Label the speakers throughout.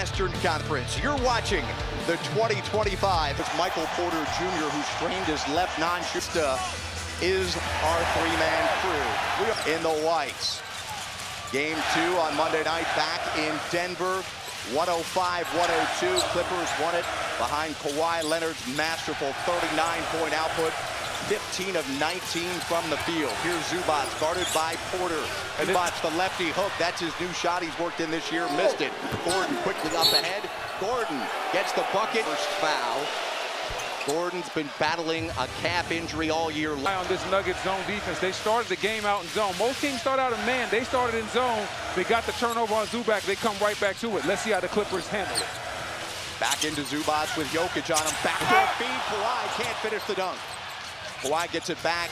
Speaker 1: Western Conference. You're watching the 2025. It's Michael Porter Jr. who strained his left non-shooter is our three-man crew. In the whites. Game 2 on Monday night back in Denver. 105-102. Clippers won it behind Kawhi Leonard's masterful 39-point output. 15 of 19 from the field. Here's Zubac, guarded by Porter. Zubac, the lefty hook. That's his new shot he's worked in this year. Missed it. Gordon quickly up ahead. Gordon gets the bucket. First foul. Gordon's been battling a calf injury all year long.
Speaker 2: On this Nuggets zone defense, they started the game out in zone. Most teams start out in man. They started in zone. They got the turnover on Zubac. They come right back to it. Let's see how the Clippers handle it.
Speaker 1: Back into Zubac with Jokic on him. Backdoor feed. Kawhi can't finish the dunk. Kawhi gets it back.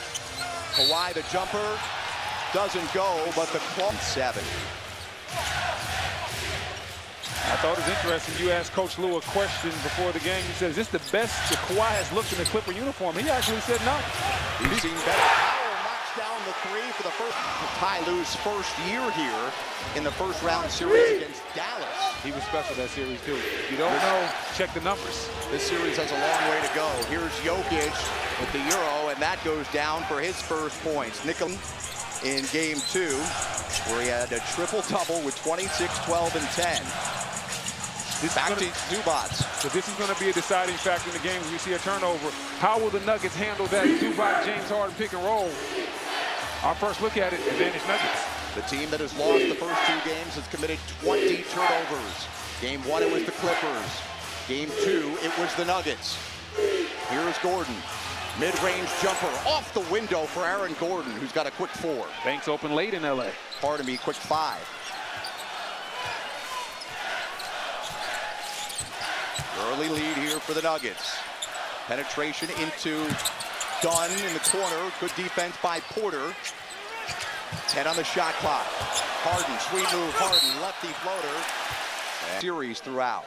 Speaker 1: Kawhi, the jumper, doesn't go, but the claw. 7.
Speaker 2: I thought it was interesting. You asked Coach Lue a question before the game. He said, is this the best that Kawhi has looked in the Clipper uniform? He actually said no.
Speaker 1: He's seen better. Powell knocks down the 3 for the first. Ty Lue's first year here in the first round series against Dallas.
Speaker 2: He was special that series, too. If you don't know, check the numbers.
Speaker 1: This series has a long way to go. Here's Jokic with the Euro, and that goes down for his first points. Nickel in game 2, where he had a triple-double with 26, 12, and 10. Back to Zubac.
Speaker 2: So this is going to be a deciding factor in the game when you see a turnover. How will the Nuggets handle that Zubac, James Harden pick and roll? Our first look at it, advantage Nuggets.
Speaker 1: The team that has lost the first 2 games has committed 20 turnovers. Game 1, it was the Clippers. Game 2, it was the Nuggets. Here's Gordon. Mid-range jumper off the window for Aaron Gordon, who's got a quick 4.
Speaker 2: Banks open late in LA.
Speaker 1: Pardon me, quick 5. Early lead here for the Nuggets. Penetration into Dunn in the corner. Good defense by Porter. 10 on the shot clock. Harden, sweet move, Harden, lefty floater. Series throughout.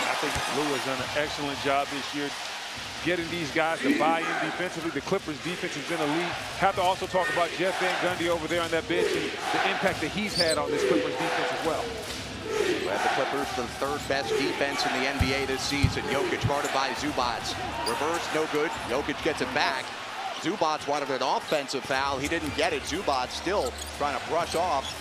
Speaker 2: I think Lue has done an excellent job this year getting these guys to buy in defensively. The Clippers' defense has been elite. Have to also talk about Jeff Van Gundy over there on that bench and the impact that he's had on this Clippers defense as well.
Speaker 1: We have the Clippers, the 3rd best defense in the NBA this season. Jokic guarded by Zubac. Reverse, no good. Jokic gets it back. Zubac wanted an offensive foul. He didn't get it. Zubac still trying to brush off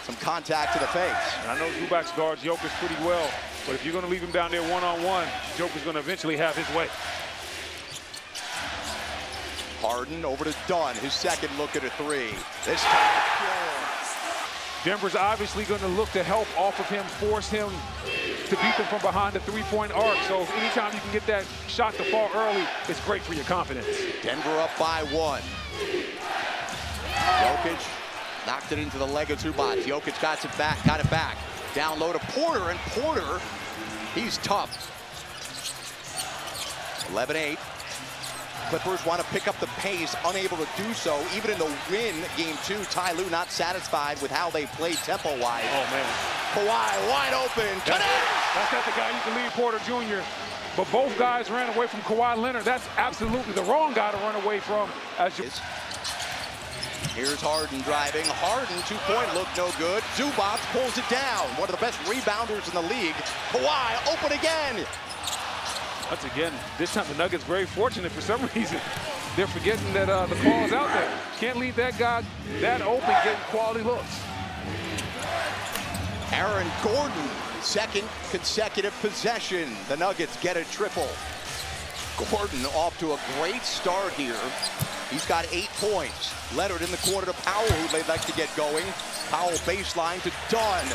Speaker 1: some contact to the face.
Speaker 2: And I know Zubac guards Jokic pretty well, but if you're going to leave him down there one-on-one, Joker's going to eventually have his way.
Speaker 1: Harden over to Dunn. His second look at a 3. This time,
Speaker 2: Denver's obviously going to look to help off of him, force him to beat them from behind the 3-point arc. So anytime you can get that shot to fall early, it's great for your confidence.
Speaker 1: Denver up by 1. Jokic knocked it into the leg of Zubac. Jokic got it back. Down low to Porter, and Porter, he's tough. 11-8. Clippers want to pick up the pace, unable to do so. Even in the win, game 2, Ty Lue not satisfied with how they played tempo-wise.
Speaker 2: Oh, man.
Speaker 1: Kawhi wide open.
Speaker 2: That's not the guy you can leave, Porter Jr. But both guys ran away from Kawhi Leonard. That's absolutely the wrong guy to run away from.
Speaker 1: Here's Harden driving. Harden, 2-point look, no good. Zubac pulls it down. One of the best rebounders in the league. Kawhi open again.
Speaker 2: Once again, this time the Nuggets very fortunate for some reason. They're forgetting that the call is out there. Can't leave that guy that open getting quality looks.
Speaker 1: Aaron Gordon, 2nd consecutive possession. The Nuggets get a triple. Gordon off to a great start here. He's got 8 points. Leonard in the corner to Powell, who they'd like to get going. Powell baseline to Dunn.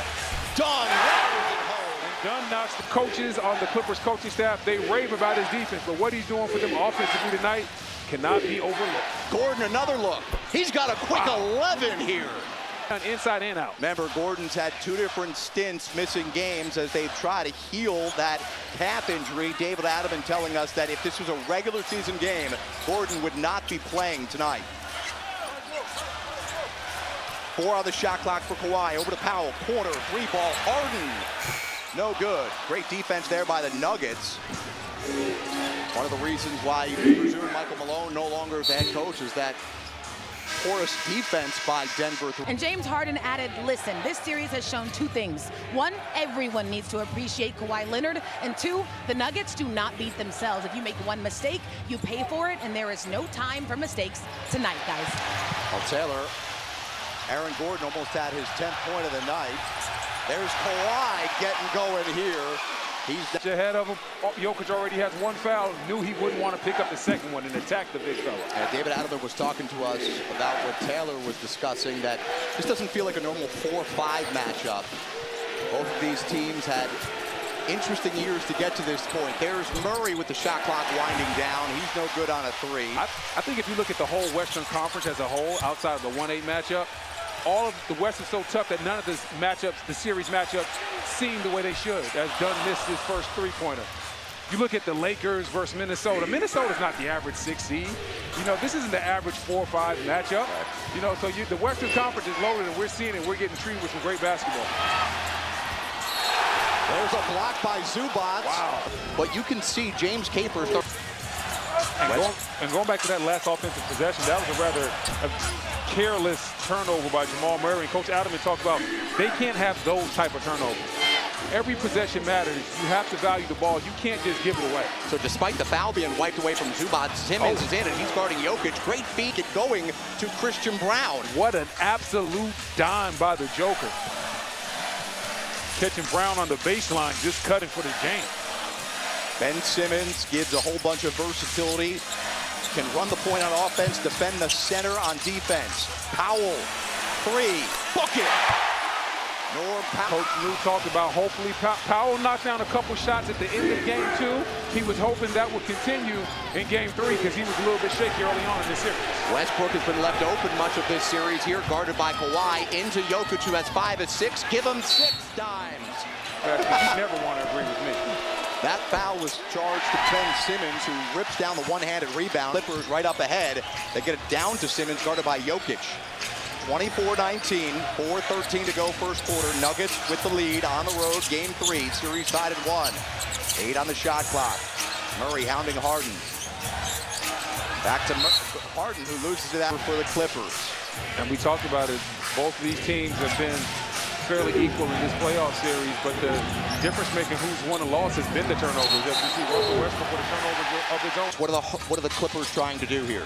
Speaker 1: Dunn rattles it home.
Speaker 2: Dunn knocks the coaches on the Clippers coaching staff. They rave about his defense, but what he's doing for them offensively tonight cannot be overlooked.
Speaker 1: Gordon, another look. He's got a quick 11 here.
Speaker 2: Inside and out.
Speaker 1: Remember, Gordon's had 2 different stints missing games as they try to heal that calf injury. David Adelman telling us that if this was a regular season game, Gordon would not be playing tonight. 4 on the shot clock for Kawhi. Over to Powell. Corner, 3-ball. Harden. No good. Great defense there by the Nuggets. One of the reasons why you can presume Michael Malone no longer is the head coach is that porous defense by Denver.
Speaker 3: And James Harden added, listen, this series has shown two things. One, everyone needs to appreciate Kawhi Leonard. And two, the Nuggets do not beat themselves. If you make one mistake, you pay for it, and there is no time for mistakes tonight, guys.
Speaker 1: Well, Taylor, Aaron Gordon almost had his 10th point of the night. There's Kawhi getting going here. He's
Speaker 2: ahead of him. Jokic already has one foul. Knew he wouldn't want to pick up the second one and attack the big fella.
Speaker 1: David Adler was talking to us about what Taylor was discussing, that this doesn't feel like a normal 4-5 matchup. Both of these teams had interesting years to get to this point. There's Murray with the shot clock winding down. He's no good on a three.
Speaker 2: I think if you look at the whole Western Conference as a whole, outside of the 1-8 matchup, all of the West is so tough that none of the series matchups seem the way they should, as Dunn missed his first three-pointer. You look at the Lakers versus Minnesota. Minnesota's not the average 6 seed. You know, this isn't the average 4-5 matchup. You know, so the Western Conference is loaded, and we're seeing it. We're getting treated with some great basketball.
Speaker 1: There's a block by Zubac.
Speaker 2: Wow.
Speaker 1: But you can see James Capers.
Speaker 2: And going back to that last offensive possession, that was a rather careless turnover by Jamal Murray. And Coach Adams talked about they can't have those type of turnovers. Every possession matters. You have to value the ball. You can't just give it away.
Speaker 1: So despite the foul being wiped away from Zubac, Simmons is in and he's guarding Jokic. Great feed it going to Christian Braun.
Speaker 2: What an absolute dime by the Joker. Catching Brown on the baseline, just cutting for the game.
Speaker 1: Ben Simmons gives a whole bunch of versatility. Can run the point on offense, defend the center on defense. Powell, three, book it. Norm Powell.
Speaker 2: Coach Lue talked about hopefully Powell knocked down a couple shots at the end of game 2. He was hoping that would continue in game 3 because he was a little bit shaky early on in this series.
Speaker 1: Westbrook has been left open much of this series here, guarded by Kawhi, into Jokic, who has 5 of 6. Give him 6 dimes.
Speaker 2: You never want to agree with me.
Speaker 1: That foul was charged to Ben Simmons, who rips down the one-handed rebound. Clippers right up ahead. They get it down to Simmons, guarded by Jokic. 24-19, 4:13 to go first quarter. Nuggets with the lead on the road, game 3. Series tied at 1. 8 on the shot clock. Murray hounding Harden. Back to Harden, who loses it out for the Clippers.
Speaker 2: And we talked about it. Both of these teams have been fairly equal in this playoff series, but the difference making who's won and lost has been the turnovers. As you see Russell Westbrook with a turnover of his own.
Speaker 1: What are the Clippers trying to do here?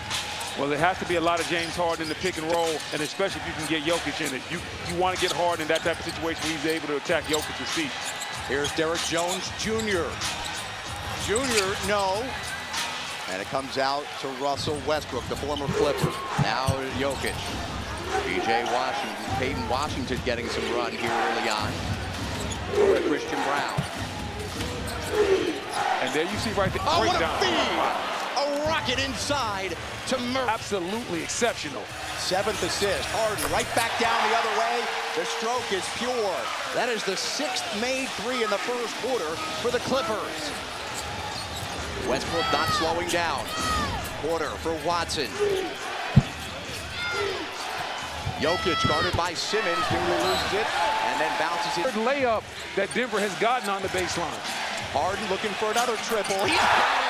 Speaker 2: Well, it has to be a lot of James Harden in the pick and roll, and especially if you can get Jokic in it. You want to get Harden in that type of situation where he's able to attack Jokic's feet.
Speaker 1: Here's Derrick Jones Jr. Jr., no. And it comes out to Russell Westbrook, the former Clipper. Now Jokic. P.J. Washington, Peyton Washington getting some run here early on. Over to Christian Braun.
Speaker 2: And there you see right there.
Speaker 1: Oh, what a
Speaker 2: breakdown.
Speaker 1: feed! A rocket inside to Murray.
Speaker 2: Absolutely exceptional.
Speaker 1: 7th assist. Harden right back down the other way. The stroke is pure. That is the 6th made 3 in the first quarter for the Clippers. Westbrook not slowing down. Quarter for Watson. Jokic guarded by Simmons, nearly loses it, and then bounces it.
Speaker 2: Third layup that Denver has gotten on the baseline.
Speaker 1: Harden looking for another triple. He's got it!